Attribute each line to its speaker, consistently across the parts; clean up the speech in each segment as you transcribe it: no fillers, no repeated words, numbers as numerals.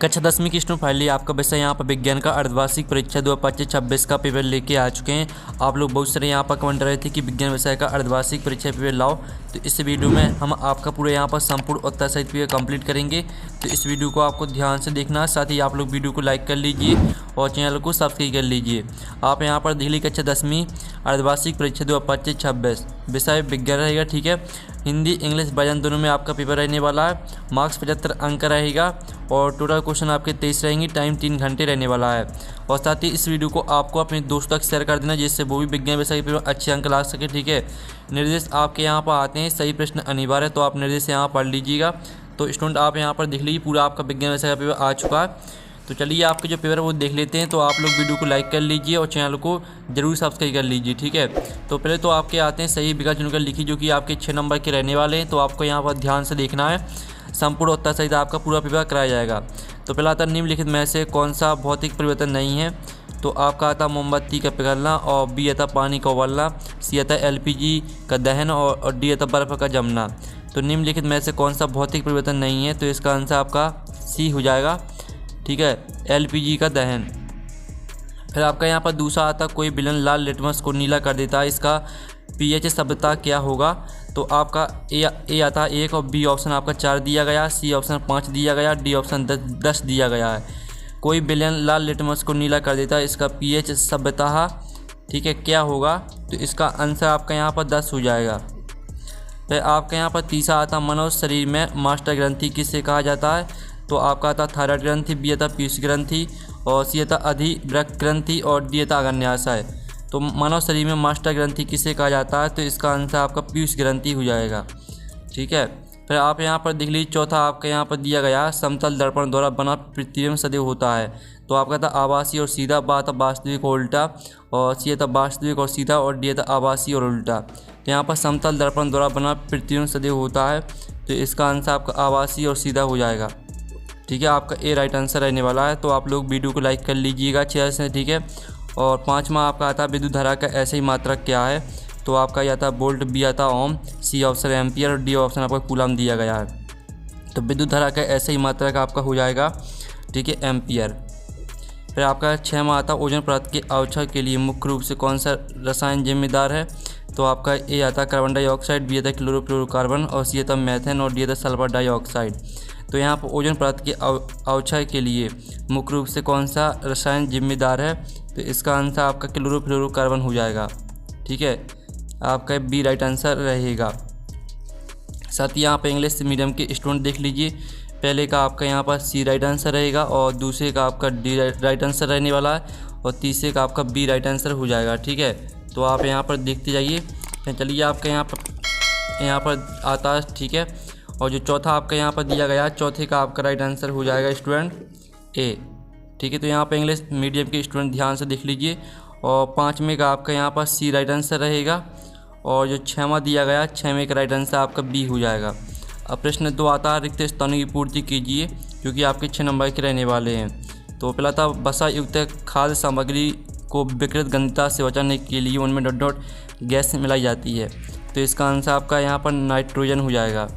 Speaker 1: कक्षा 10वीं की स्टूडेंट फाइनली आपका विषय यहाँ पर विज्ञान का अर्धवार्षिक परीक्षा 2025-26 का पेपर लेके आ चुके हैं। आप लोग बहुत सारे यहाँ पर कमेंट रहे थे कि विज्ञान विषय का अर्धवार्षिक परीक्षा पेपर लाओ, तो इस वीडियो में हम आपका पूरा यहाँ पर संपूर्ण उत्तर सहित पेपर कंप्लीट करेंगे। तो इस वीडियो को आपको ध्यान से देखना है, साथ ही आप लोग वीडियो को लाइक कर लीजिए और चैनल को सब्सक्राइब कर लीजिए। आप यहाँ पर दिल्ली कक्षा 10वीं अर्धवार्षिक परीक्षा 2025-26 विषय विज्ञान रहेगा, ठीक है। हिंदी इंग्लिश वर्जन दोनों में आपका पेपर रहने वाला है। मार्क्स 75 अंक का रहेगा और टोटल क्वेश्चन आपके 23 रहेंगे। टाइम 3 घंटे रहने वाला है। और साथ ही इस वीडियो को आपको अपने दोस्तों तक शेयर कर देना, जिससे वो भी विज्ञान विषय के पेपर अच्छे अंक ला सके, ठीक है। निर्देश आपके यहाँ पर आते हैं, सही प्रश्न अनिवार्य है, तो आप निर्देश यहाँ पढ़ लीजिएगा। तो स्टूडेंट आप यहाँ पर देख लीजिए, पूरा आपका विज्ञान विषय का पेपर आ चुका है। तो चलिए आपके जो पेपर है वो देख लेते हैं। तो आप लोग वीडियो को लाइक कर लीजिए और चैनल को जरूर सब्सक्राइब कर लीजिए, ठीक है। तो पहले तो आपके आते हैं सही विकल्प चुनकर लिखिए, जो कि आपके 6 नंबर के रहने वाले हैं। तो आपको यहाँ पर ध्यान से देखना है, संपूर्ण उत्तर सहित आपका पूरा पेपर कराया जाएगा। तो पहला आता निम्नलिखित में से कौन सा भौतिक परिवर्तन नहीं है। तो आपका आता मोमबत्ती का पिघलना, और बी आता पानी का उबलना, सी आता LPG का दहन, और डी आता बर्फ़ का जमना। तो निम्नलिखित में से कौन सा भौतिक परिवर्तन नहीं है। तो इसका आंसर आपका सी हो जाएगा, ठीक है, LPG का दहन। फिर आपका यहाँ पर दूसरा आता कोई विलन लाल लिटमस को नीला कर देता है, इसका pH सभ्यता क्या होगा। तो आपका ए आता है 1 और बी ऑप्शन आपका 4 दिया गया, सी ऑप्शन 5 दिया गया, डी ऑप्शन 10 दिया गया है। कोई विलन लाल लिटमस को नीला कर देता है, इसका pH सभ्यता, ठीक है, क्या होगा। तो इसका आंसर आपका यहाँ पर 10 हो जाएगा। फिर आपका यहाँ पर तीसरा आता मनुष्य शरीर में मास्टर ग्रंथि किससे कहा जाता है। तो आपका आता थायराइड ग्रंथि, बी आता पीयूष ग्रंथि, और सी आता अधिवृक्क ग्रंथि, और डी आता अग्न्याशय। तो मानव शरीर में मास्टर ग्रंथि किसे कहा जाता है। तो इसका आंसर आपका पीयूष ग्रंथि हो जाएगा, ठीक है। फिर आप यहाँ पर देख लीजिए, चौथा आपका यहाँ पर दिया गया समतल दर्पण द्वारा बना प्रतिबिंब सदैव होता है। तो आपका था आभासी और सीधा, बा था वास्तविक और उल्टा, और सी था वास्तविक और सीधा, और डी था आभासी और उल्टा। तो यहाँ पर समतल दर्पण द्वारा बना प्रतिबिंब सदैव होता है, तो इसका आंसर आपका आभासी और सीधा हो जाएगा, ठीक है। आपका ए राइट आंसर रहने वाला है। तो आप लोग वीडियो को लाइक कर लीजिएगा अच्छे से, ठीक है। और पाँचवा आपका आता विद्युत धारा का ऐसे ही मात्रक क्या है। तो आपका यह आता वोल्ट, बी आता ओम, सी ऑप्शन एम्पियर, और डी ऑप्शन आपका कूलम दिया गया है। तो विद्युत धारा का ऐसे ही मात्रक आपका हो जाएगा, ठीक है, एम्पियर। फिर आपका 6वां आता ओजोन परत के अवक्षय के लिए मुख्य रूप से कौन सा रसायन जिम्मेदार है। तो आपका ए आता कार्बन डाइऑक्साइड, बी आता क्लोरोफ्लोरोकार्बन, और सी आता मैथेन, और डी आता सल्फर डाइऑक्साइड। तो यहाँ पर ओजोन परत के अवक्षय के लिए मुख्य रूप से कौन सा रसायन जिम्मेदार है। तो इसका आंसर आपका क्लोरोफ्लोरोकार्बन हो जाएगा, ठीक है। आपका बी राइट आंसर रहेगा। साथ ही यहाँ पर इंग्लिश मीडियम के स्टूडेंट देख लीजिए, पहले का आपका यहाँ पर सी राइट आंसर रहेगा, और दूसरे का आपका डी राइट आंसर रहने वाला है, और तीसरे का आपका बी राइट आंसर हो जाएगा, ठीक है। तो आप यहाँ पर देखते जाइए। चलिए आपका यहाँ पर आता है, ठीक है। और जो चौथा आपका यहाँ पर दिया गया, चौथे का आपका राइट आंसर हो जाएगा स्टूडेंट ए, ठीक है। तो यहाँ पर इंग्लिश मीडियम के स्टूडेंट ध्यान से देख लीजिए। और 5वें का आपका यहाँ पर सी राइट आंसर रहेगा, और जो 6वां दिया गया, 6वें का राइट आंसर आपका बी हो जाएगा। अब प्रश्न 2 आता है रिक्त स्थानों की पूर्ति कीजिए, क्योंकि आपके 6 नंबर के रहने वाले हैं। तो पहला था वसा युक्त खाद्य सामग्री को विकृत गंधता से बचाने के लिए उनमें डॉट डॉट गैस मिलाई जाती है। तो इसका आंसर आपका यहाँ पर नाइट्रोजन हो जाएगा,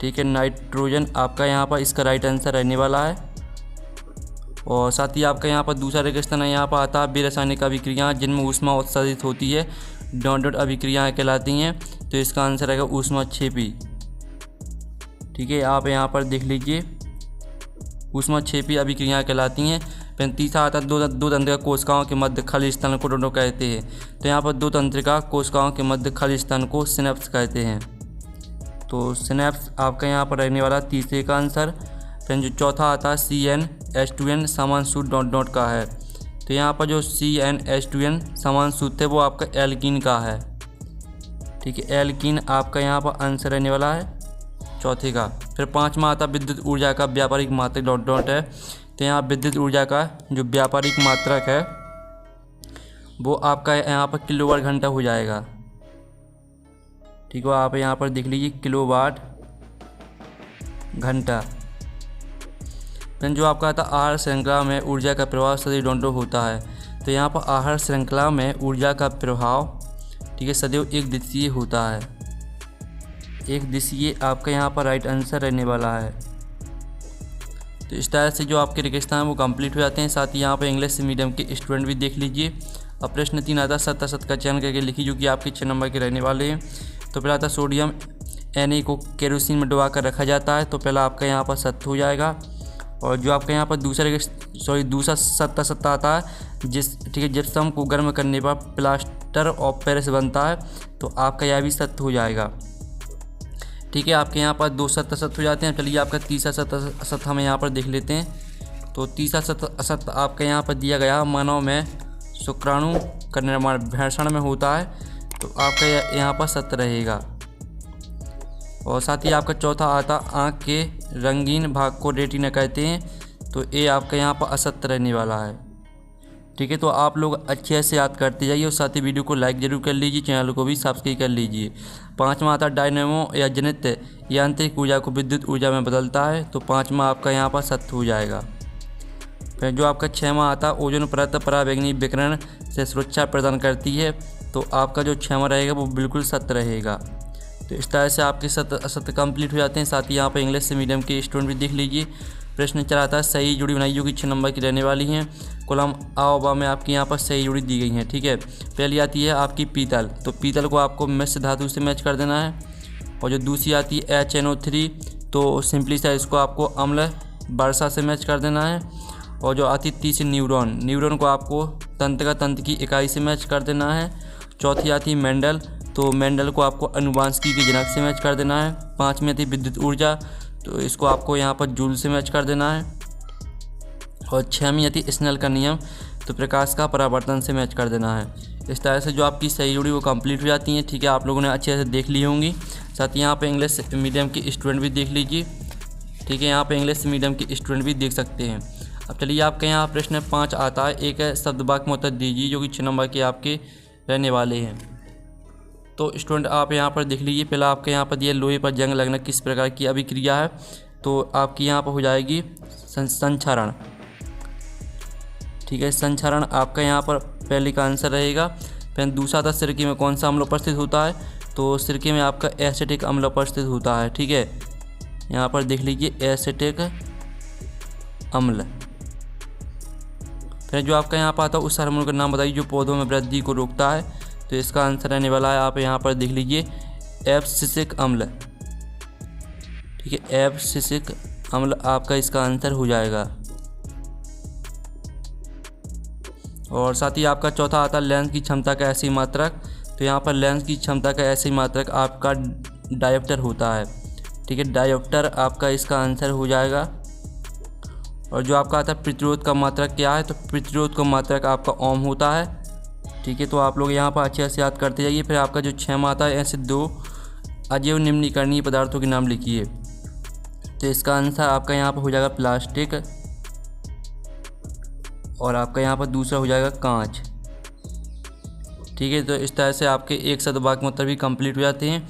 Speaker 1: ठीक है, नाइट्रोजन आपका यहाँ पर इसका राइट आंसर रहने वाला है। और साथ ही आपका यहाँ पर दूसरा रिक्त स्थान है, यहाँ पर आता है बेरासायनिक अभिक्रियाएँ जिनमें ऊष्मा उत्सर्जित होती है, डॉट डॉट अभिक्रियाएँ कहलाती हैं। तो इसका आंसर रहेगा ऊष्माक्षेपी, ठीक है। आप यहाँ पर देख लीजिए, ऊष्माक्षेपी अभिक्रियाएँ कहलाती हैं। फिर तीसरा आता है दो तंत्रिका कोशिकाओं के मध्य खली स्थान को डोडो कहते हैं। तो यहाँ पर दो तंत्रिका कोशिकाओं के मध्य खली स्थान को सिनेप्स कहते हैं। तो सिनेप्स आपका यहाँ पर रहने वाला तीसरे का आंसर। फिर जो चौथा आता है CnH2n समान सूत्र डॉट डॉट का है। तो यहाँ पर जो CnH2n समान सूत्र है वो आपका एल्कीन का है, ठीक है, एल्कीन आपका यहाँ पर आंसर रहने वाला है चौथे का। फिर 5वां आता विद्युत ऊर्जा का व्यापारिक मात्रक डॉट डॉट है। तो यहाँ विद्युत ऊर्जा का जो व्यापारिक मात्रक है वो आपका यहाँ पर किलोवाट घंटा हो जाएगा, ठीक है। आप यहाँ पर देख लीजिए किलोवाट घंटा। फिर जो आपका आता आहार श्रृंखला में ऊर्जा का प्रभाव सदैव डॉट होता है। तो यहाँ पर आहार श्रृंखला में ऊर्जा का प्रभाव, ठीक है, सदैव एक दिशीय होता है, एक दिशीय आपका यहाँ पर राइट आंसर रहने वाला है। तो इस तरह से जो आपके रिक्वेस्ट हैं वो कंप्लीट हो जाते हैं। साथ ही यहाँ पर इंग्लिश मीडियम के स्टूडेंट भी देख लीजिए। अब प्रश्न 3 आता है 7 का चयन करके लिखिए जो कि आपके 6 नंबर के रहने वाले हैं। तो पहला आता सोडियम Na को केरोसिन में डुबा कर रखा जाता है, तो पहला आपका यहाँ पर सत्य हो जाएगा। और जो आपका यहाँ पर दूसरा 7 आता है ठीक है, जिप्सम को गर्म करने पर प्लास्टर ऑफ पेरिस बनता है, तो आपका यह भी सत्य हो जाएगा। ठीक है, आपके यहाँ पर 2 सत्य हो जाते हैं। चलिए आपका तीसरा सत्य हम यहाँ पर देख लेते हैं। तो तीसरा सत्य आपका यहाँ पर दिया गया, मानव में शुक्राणु का निर्माण भेषण में होता है, तो आपका यहाँ पर सत्य रहेगा। और साथ ही आपका चौथा आता आँख के रंगीन भाग को रेटिना कहते हैं, तो ये आपका यहाँ पर असत्य रहने वाला है। ठीक है, तो आप लोग अच्छे से याद करते जाइए और साथ ही वीडियो को लाइक जरूर कर लीजिए, चैनल को भी सब्सक्राइब कर लीजिए। 5वां आता डायनेमो या जनित यांत्रिक ऊर्जा को विद्युत ऊर्जा में बदलता है, तो 5वां आपका यहाँ पर सत्य हो जाएगा। फिर जो आपका 6वां आता ओजोन परत पराबैंगनी विकिरण से सुरक्षा प्रदान करती है, तो आपका जो 6वां रहेगा वो बिल्कुल सत्य रहेगा। तो इस तरह से आपके सत्य कंप्लीट हो जाते हैं। साथ ही यहाँ पर इंग्लिश मीडियम के स्टूडेंट भी देख लीजिए। प्रश्न चलाता है सही जोड़ी बनाई जो कि 6 नंबर की रहने वाली हैं। कॉलम आ में आपकी यहाँ पर सही जोड़ी दी गई हैं। ठीक है, पहली आती है आपकी पीतल, तो पीतल को आपको मिश्र धातु से मैच कर देना है। और जो दूसरी आती है HNO3, तो सिंपली सा इसको आपको अम्ल वर्षा से मैच कर देना है। और जो आती तीसरी न्यूरॉन को आपको तंत्र की इकाई से मैच कर देना है। चौथी आती है मेंडल, तो मेंडल को आपको अनुवांशिकी के जनक से मैच कर देना है। 5वीं आती विद्युत ऊर्जा, तो इसको आपको यहाँ पर जूल से मैच कर देना है। और 6वीं आती स्नेल का नियम, तो प्रकाश का परावर्तन से मैच कर देना है। इस तरह से जो आपकी सही जोड़ी वो कंप्लीट हो जाती हैं। ठीक है, आप लोगों ने अच्छे से देख ली होंगी। साथ ही यहाँ पर इंग्लिश मीडियम के स्टूडेंट भी देख लीजिए। ठीक है, यहाँ पर इंग्लिश मीडियम के स्टूडेंट भी देख सकते हैं। अब चलिए आपके यहाँ प्रश्न 5 आता है, एक शब्द वाक्य में उत्तर दीजिए जो कि 6 नंबर के आपके रहने वाले हैं। तो स्टूडेंट आप यहाँ पर देख लीजिए। पहला आपके यहाँ पर दिया लोहे पर जंग लगना किस प्रकार की अभिक्रिया है, तो आपकी यहाँ पर हो जाएगी संक्षारण। ठीक है, संक्षारण आपका यहाँ पर पहले का आंसर रहेगा। फिर दूसरा था सिरके में कौन सा अम्ल उपस्थित होता है, तो सिरके में आपका एसिटिक अम्ल उपस्थित होता है। ठीक है, यहाँ पर देख लीजिए एसिटिक अम्ल। फिर जो आपका यहाँ पर आता है उस हार्मोन का नाम बताइए जो पौधों में वृद्धि को रोकता है, तो इसका आंसर रहने वाला है आप यहाँ पर देख लीजिए एब्सिसिक अम्ल। ठीक है, एब्सिसिक अम्ल आपका इसका आंसर हो जाएगा। और साथ ही आपका चौथा आता है लेंस की क्षमता का ऐसी मात्रक, तो यहाँ पर लेंस की क्षमता का ऐसी मात्रक आपका डायोप्टर होता है। ठीक है, डायोप्टर आपका इसका आंसर हो जाएगा। और जो आपका आता है प्रतिरोध का मात्रक क्या है, तो प्रतिरोध का मात्रक आपका ओम होता है। ठीक है, तो आप लोग यहाँ पर अच्छे से याद करते जाइए। फिर आपका जो 6वां आता है ऐसे 2 अजैव निम्नीकरणीय पदार्थों के नाम लिखिए, तो इसका आंसर आपका यहाँ पर हो जाएगा प्लास्टिक। और आपका यहाँ पर दूसरा हो जाएगा कांच। ठीक है, तो इस तरह से आपके एक शब्द वाक्य में उत्तर भी कंप्लीट हो जाते हैं।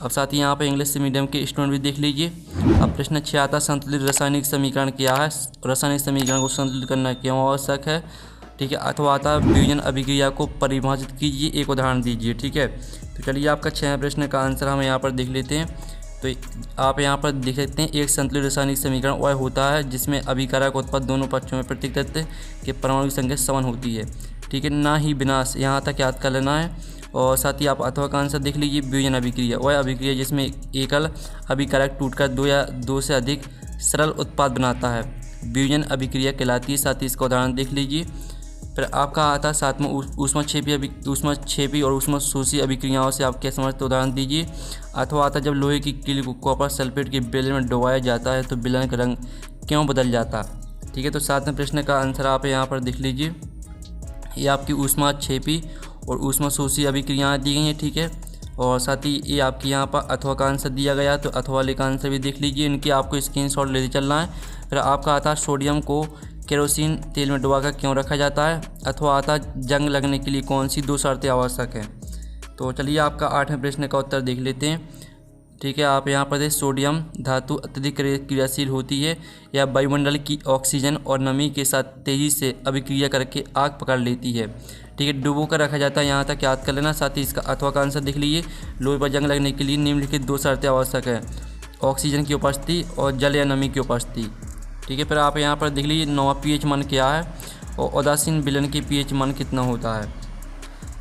Speaker 1: अब साथ ही यहाँ पर इंग्लिश मीडियम के स्टूडेंट भी देख लीजिए। अब प्रश्न 6 आता संतुलित रासायनिक समीकरण क्या है, रासायनिक समीकरण को संतुलित करना क्यों आवश्यक है। ठीक है, अथवा आता वियोजन अभिक्रिया को परिभाषित कीजिए, एक उदाहरण दीजिए। ठीक है, तो चलिए आपका 6वें प्रश्न का आंसर हम यहाँ पर देख लेते हैं। तो आप यहाँ पर देख सकते हैं एक संतुलित रासायनिक समीकरण वह होता है जिसमें अभिकारक उत्पाद दोनों पक्षों में प्रत्येक तत्व के परमाणु की संख्या समान होती है। ठीक है, ना ही विनाश, यहाँ तक याद कर लेना है। और साथ ही आप अथवा का आंसर देख लीजिए वियोजन अभिक्रिया वह अभिक्रिया जिसमें एकल अभिकारक टूटकर 2 या 2 से अधिक सरल उत्पाद बनाता है, वियोजन अभिक्रिया कहलाती है। साथ ही इसका उदाहरण देख लीजिए। फिर आपका आता है 7 में ऊष्माक्षेपी और ऊष्माशोषी अभिक्रियाओं से आप क्या समझते उदाहरण दीजिए। अथवा आता जब लोहे की कील को कॉपर सल्फेट के बेलन में डुबाया जाता है तो बेलन का रंग क्यों बदल जाता। ठीक है, तो 7वें प्रश्न का आंसर आप यहाँ पर देख लीजिए। ये आपकी ऊष्माक्षेपी और ऊष्माशोषी अभिक्रियाएँ दी गई हैं। ठीक है, और साथ ही ये आपकी यहाँ पर अथवा का आंसर दिया गया, तो अथवा वाले का आंसर भी देख लीजिए। इनकी आपको स्क्रीनशॉट लेते चलना है। फिर आपका आता सोडियम को केरोसिन तेल में डुबाकर क्यों रखा जाता है। अथवा आता जंग लगने के लिए कौन सी 2 शर्तें आवश्यक हैं। तो चलिए आपका 8वें प्रश्न का उत्तर देख लेते हैं। ठीक है, आप यहाँ पर सोडियम धातु अत्यधिक क्रियाशील होती है या वायुमंडल की ऑक्सीजन और नमी के साथ तेज़ी से अभिक्रिया करके आग पकड़ लेती है। ठीक है, डुबो कर रखा जाता है, यहाँ तक याद कर लेना। साथ ही इसका अथवा का आंसर देख लीजिए। लोहे पर जंग लगने के लिए निम्नलिखित 2 शर्तें आवश्यक है, ऑक्सीजन की उपस्थिति और जल या नमी की उपस्थिति। ठीक है। फिर आप यहाँ पर देख लीजिए 9वां pH मान क्या है और उदासीन विलयन की pH मान कितना होता है।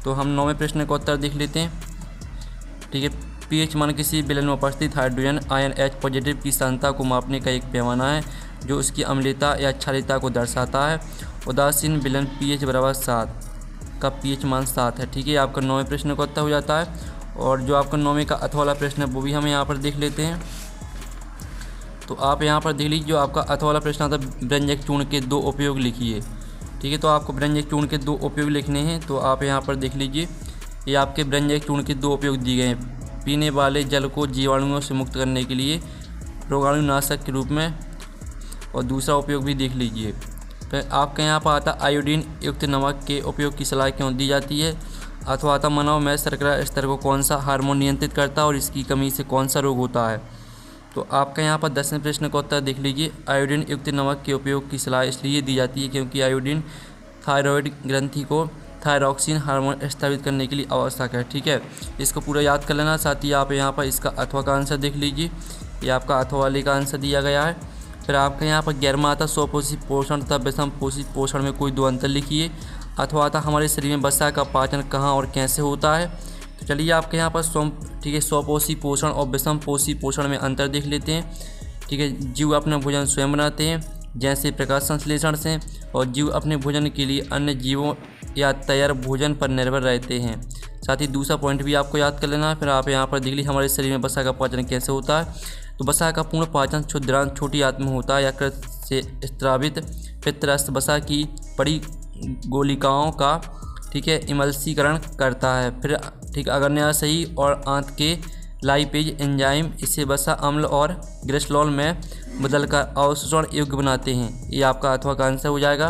Speaker 1: तो हम 9वें प्रश्न का उत्तर देख लेते हैं। ठीक है, pH मान किसी विलयन में उपस्थित हाइड्रोजन आयन H पॉजिटिव की सांद्रता को मापने का एक पैमाना है जो उसकी अम्लीयता या क्षारीयता को दर्शाता है। उदासीन विलयन pH बराबर 7 का pH मान 7 है। ठीक है, आपका 9वें प्रश्न का उत्तर हो जाता है। और जो आपका 9वें का अथवा वाला प्रश्न है वो भी हम यहाँ पर देख लेते हैं। तो आप यहाँ पर देख लीजिए, जो आपका अथवा वाला प्रश्न आता है, व्यंजक चूर्ण के 2 उपयोग लिखिए। ठीक है, तो आपको व्यंजक चूर्ण के 2 उपयोग लिखने हैं। तो आप यहाँ पर देख लीजिए, ये आपके व्यंजक चूर्ण के 2 उपयोग दिए गए हैं। पीने वाले जल को जीवाणुओं से मुक्त करने के लिए रोगाणुनाशक के रूप में, और दूसरा उपयोग भी देख लीजिए। फिर आपके यहाँ पर आता आयोडीन युक्त नमक के उपयोग की सलाह क्यों दी जाती है। अथवा आता मानव में शर्करा स्तर को कौन सा हार्मोन नियंत्रित करता है और इसकी कमी से कौन सा रोग होता है। तो आपका यहाँ पर 10वें प्रश्न का उत्तर देख लीजिए। आयोडीन युक्त नमक के उपयोग की सलाह इसलिए दी जाती है क्योंकि आयोडीन थायराइड ग्रंथि को थायरॉक्सिन हार्मोन स्थापित करने के लिए आवश्यक है। ठीक है, इसको पूरा याद कर लेना। साथ ही आप यहाँ पर इसका अथवा का आंसर देख लीजिए, ये आपका अथवा वाले का आंसर दिया गया है। फिर आपके यहाँ पर गैरमाता स्वपोषी पोषण तथा विषम पोषी पोषण में कोई 2 अंतर लिखिए। अथवा आता हमारे शरीर में वसा का पाचन कहाँ और कैसे होता है। तो चलिए आपके यहाँ पर स्वपोषी पोषण और विषम पोषी पोषण में अंतर देख लेते हैं। ठीक है, जीव अपना भोजन स्वयं बनाते हैं जैसे प्रकाश संश्लेषण से, और जीव अपने भोजन के लिए अन्य जीवों या तैयार भोजन पर निर्भर रहते हैं। साथ ही दूसरा पॉइंट भी आपको याद कर लेना है। फिर आप यहाँ पर देख लीजिए, हमारे शरीर में वसा का पाचन कैसे होता है। तो वसा का पूर्ण पाचन क्षुद्रांत छोटी आंत में होता है। यकृत से स्त्रावित पित्तरस वसा की बड़ी गोलिकाओं का इमल्सीकरण करता है। फिर अग्न्याशयी और आंत के लाइपेज एंजाइम इसे वसा अम्ल और ग्लिसरॉल में बदलकर अवशोषण योग्य बनाते हैं। ये आपका अथवा का आंसर हो जाएगा।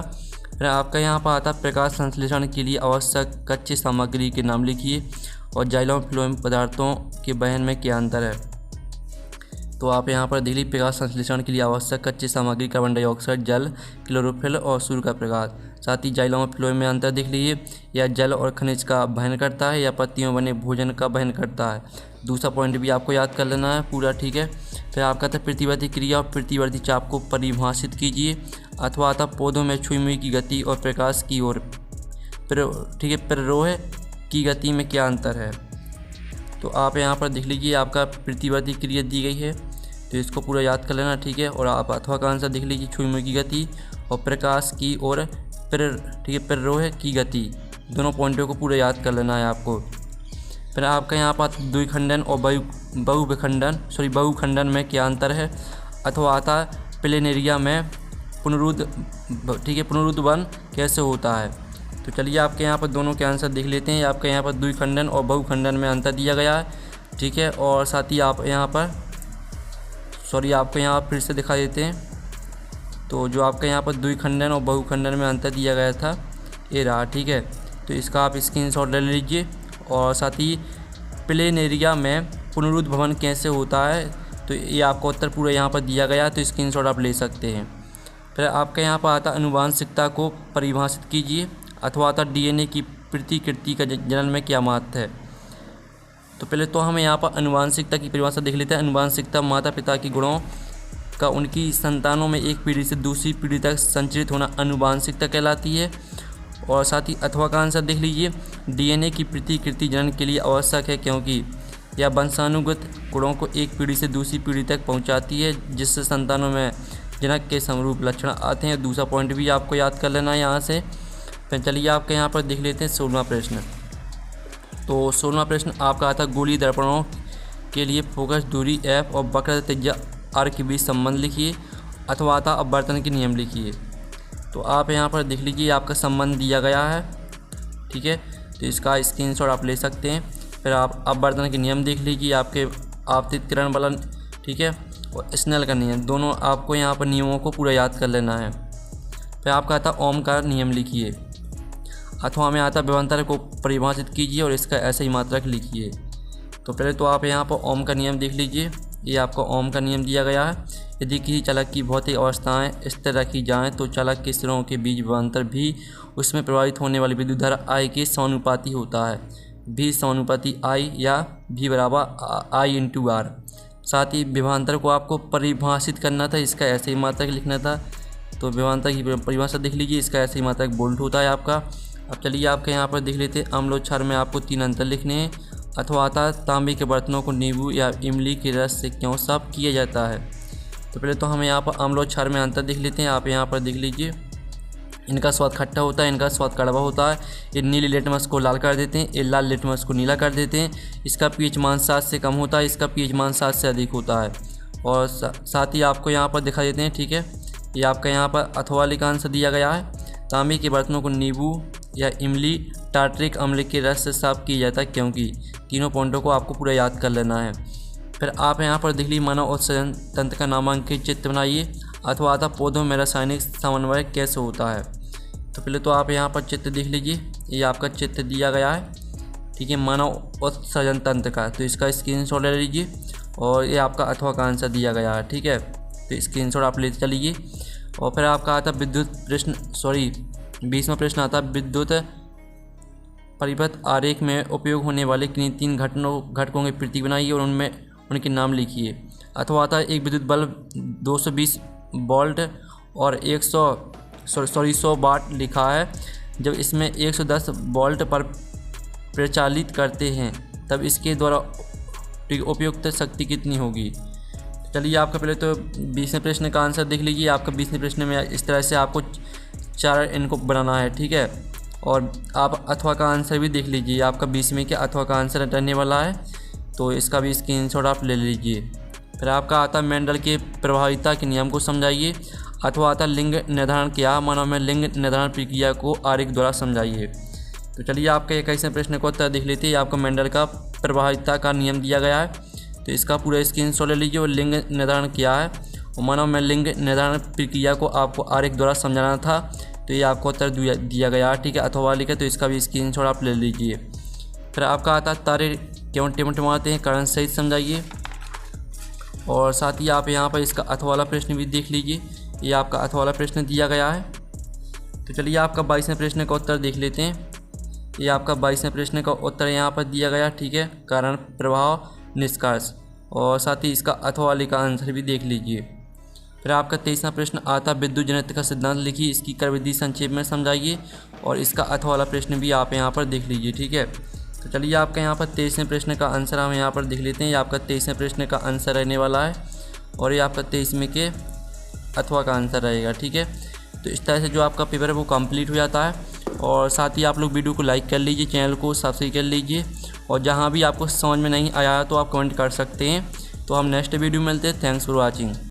Speaker 1: फिर आपका यहाँ पर आता प्रकाश संश्लेषण के लिए आवश्यक कच्ची सामग्री के नाम लिखिए, और जाइलम फ्लोएम पदार्थों के वहन में क्या अंतर है। तो आप यहाँ पर देख लीजिए, प्रकाश संश्लेषण के लिए आवश्यक कच्ची सामग्री कार्बन डाइऑक्साइड, जल, क्लोरोफिल और सूर्य का प्रकाश। साथ ही जाइलम और फ्लोएम में अंतर देख लीजिए, या जल और खनिज का वहन करता है या पत्तियों बने भोजन का वहन करता है। दूसरा पॉइंट भी आपको याद कर लेना है पूरा। ठीक है, फिर आपका था प्रतिवर्ती क्रिया और प्रतिवर्ती चाप को परिभाषित कीजिए। अथवा आता पौधों में छुई की गति और प्रकाश की ओर प्ररोह की गति में क्या अंतर है। तो आप यहाँ पर देख लीजिए, आपका प्रतिवर्ती क्रिया दी गई है, तो इसको पूरा याद कर लेना। ठीक है, और आप अथवा का आंसर देख लीजिए, छुई की गति और प्रकाश की ओर प्ररोह की गति, दोनों पॉइंटों को पूरा याद कर लेना है आपको। फिर आपका यहाँ पर द्विखंडन और बहुखंडन में क्या अंतर है। अथवा आता प्लेनेरिया में पुनरुद्ध वन कैसे होता है। तो चलिए आपके यहाँ पर दोनों के आंसर देख लेते हैं। आपके यहाँ पर द्विखंडन और बहुखंडन में अंतर दिया गया है। ठीक है, और साथ ही आप यहाँ पर आपको यहाँ फिर से दिखा देते हैं। तो जो आपका यहाँ पर द्विखंडन और बहुखंडन में अंतर दिया गया था, ये रहा। ठीक है, तो इसका आप स्क्रीनशॉट ले लीजिए। और साथ ही प्लेनेरिया में पुनरुद्ध भवन कैसे होता है, तो ये आपका उत्तर पूरा यहाँ पर दिया गया है, तो स्क्रीनशॉट आप ले सकते हैं। फिर आपका यहाँ पर आता अनुवांशिकता को परिभाषित कीजिए। अथवा आता डीएनए की प्रतिकृति का जनन में क्या महत्व है। तो पहले तो हम यहाँ पर अनुवांशिकता की परिभाषा देख लेते हैं। अनुवांशिकता माता पिता के गुणों का उनकी संतानों में एक पीढ़ी से दूसरी पीढ़ी तक संचरित होना अनुवांशिकता कहलाती है। और साथ ही अथवा का आंसर देख लीजिए, डीएनए की प्रतिकृति जनन के लिए आवश्यक है क्योंकि यह वंशानुगत गुणों को एक पीढ़ी से दूसरी पीढ़ी तक पहुंचाती है, जिससे संतानों में जनक के समरूप लक्षण आते हैं। दूसरा पॉइंट भी आपको याद कर लेना है यहाँ से। फिर चलिए आपके यहाँ पर देख लेते हैं 16वां प्रश्न। तो 16वां प्रश्न आपका आता गोलीय दर्पणों के लिए फोकस दूरी एफ और वक्र त्रिज्या आर के बीच संबंध लिखिए। अथवा आता अपवर्तन के नियम लिखिए। तो आप यहाँ पर देख लीजिए, आपका संबंध दिया गया है। ठीक है, तो इसका स्क्रीनशॉट आप ले सकते हैं। फिर आप अपवर्तन के नियम देख लीजिए, आपके आपतित किरण बलन, ठीक है, और स्नेल का नियम, दोनों आपको यहाँ पर नियमों को पूरा याद कर लेना है। फिर आपका आता ओम का नियम लिखिए। अथवा में आता व्यवंतर को परिभाषित कीजिए और इसका ऐसे ही मात्रक लिखिए। तो पहले तो आप यहाँ पर ओम का नियम देख लीजिए, ये आपका ओम का नियम दिया गया है। यदि किसी चालक की भौतिक अवस्थाएं स्थिर रखी जाएं तो चालक के सिरों के बीच विभवांतर भी उसमें प्रवाहित होने वाली विद्युत धारा आई के समानुपाती होता है। भी समानुपाती आई या भी बराबर आई इंटू आर। साथ ही विभवांतर को आपको परिभाषित करना था, इसका ऐसे ही मात्रक लिखना था। तो विभवांतर की परिभाषा देख लीजिए, इसका ऐसे ही मात्रक बोल्ट होता है आपका। अब चलिए आपके यहाँ पर देख लेते हैं अम्ल और क्षार में आपको 3 अंतर लिखने हैं। अथवा आता तांबे के बर्तनों को नींबू या इमली के रस से क्यों साफ किया जाता है। तो पहले तो हम यहाँ पर अम्ल और क्षार में अंतर देख लेते हैं। आप यहाँ पर देख लीजिए, इनका स्वाद खट्टा होता है, इनका स्वाद कड़वा होता है। ये नीली लिटमस को लाल कर देते हैं, ये लाल लिटमस को नीला कर देते हैं। इसका पीएच मान 7 से कम होता है, इसका पीएच मान 7 से अधिक होता है। और साथ ही आपको यहाँ पर दिखा देते हैं, ठीक है। ये आपका यहाँ पर अथवा वाले का आंसर दिया गया है। तांबे के बर्तनों को नींबू या इमली टार्ट्रिक अम्ल के रस से साफ किया जाता है क्योंकि। तीनों पॉइंटों को आपको पूरा याद कर लेना है। फिर आप यहाँ पर देख लीजिए, मानव उत्सर्जन तंत्र का नामांकित चित्र बनाइए। अथवा आता पौधों में रासायनिक समन्वय कैसे होता है। तो पहले तो आप यहाँ पर चित्र देख लीजिए, ये आपका चित्र दिया गया है, ठीक है, मानव उत्सर्जन तंत्र का। तो इसका स्क्रीनशॉट ले लीजिए और ये आपका अथवा का आंसर दिया गया है, ठीक है। तो स्क्रीनशॉट आप लेते चलिए। और फिर आपका आता विद्युत प्रश्न, 20वां प्रश्न आता है विद्युत परिपथ आरेख में उपयोग होने वाले किन्हीं 3 घटकों की प्रतीक बनाइए और उनमें उनके नाम लिखिए। अथवा आता है एक विद्युत बल्ब 220 वोल्ट और 100 वाट लिखा है। जब इसमें 110 वोल्ट पर प्रचालित करते हैं तब इसके द्वारा उपयुक्त शक्ति कितनी होगी। चलिए आपका पहले तो 20वें प्रश्न का आंसर देख लीजिए। आपका 20वें प्रश्न में इस तरह से आपको 4 इनको बनाना है, ठीक है। और आप अथवा का आंसर भी देख लीजिए, आपका 20वें के अथवा का आंसर रहने वाला है, तो इसका भी स्क्रीनशॉट आप ले लीजिए। फिर आपका आता मेंडल के प्रभाविता के नियम को समझाइए। अथवा आता लिंग निर्धारण क्या, मानव में लिंग निर्धारण प्रक्रिया को आरेख द्वारा समझाइए। तो चलिए आपका 21वें प्रश्न का उत्तर देख लेते हैं। आपको मेंडल का प्रभाविता का नियम दिया गया है, तो इसका पूरा स्क्रीनशॉट ले लीजिए। और लिंग निर्धारण क्या है और मानव में लिंग निर्धारण प्रक्रिया को आपको आरेख द्वारा समझाना था, तो ये आपको उत्तर दिया गया है, ठीक है, अथवा वाले का। तो इसका भी स्क्रीनशॉट आप ले लीजिए। फिर आपका आता तारे क्यों टिमटिमाते हैं, कारण सहित समझाइए। और साथ ही आप यहाँ पर इसका अथवा वाला प्रश्न भी देख लीजिए, ये आपका अथवा वाला प्रश्न दिया गया है। तो चलिए आपका 22वें प्रश्न का उत्तर देख लेते हैं। ये आपका 22वें प्रश्न का उत्तर यहाँ पर दिया गया, ठीक है, कारण प्रभाव निष्कर्ष। और साथ ही इसका अथवा वाले का आंसर भी देख लीजिए। फिर आपका 23वां प्रश्न आता विद्युत जनित्र का सिद्धांत लिखिए, इसकी क्रमविधि संक्षेप में समझाइए। और इसका अथवा वाला प्रश्न भी आप यहाँ पर देख लीजिए, ठीक है। तो चलिए आपका यहाँ पर 23वें प्रश्न का आंसर हम यहाँ पर देख लेते हैं। ये आपका 23वें प्रश्न का आंसर रहने वाला है और ये आपका 23वें के अथवा का आंसर रहेगा, ठीक है। तो इस तरह से जो आपका पेपर है वो कंप्लीट हो जाता है। और साथ ही आप लोग वीडियो को लाइक कर लीजिए, चैनल को सब्सक्राइब कर लीजिए। और जहाँ भी आपको समझ में नहीं आया तो आप कमेंट कर सकते हैं। तो हम नेक्स्ट वीडियो में मिलते हैं। Thanks for watching.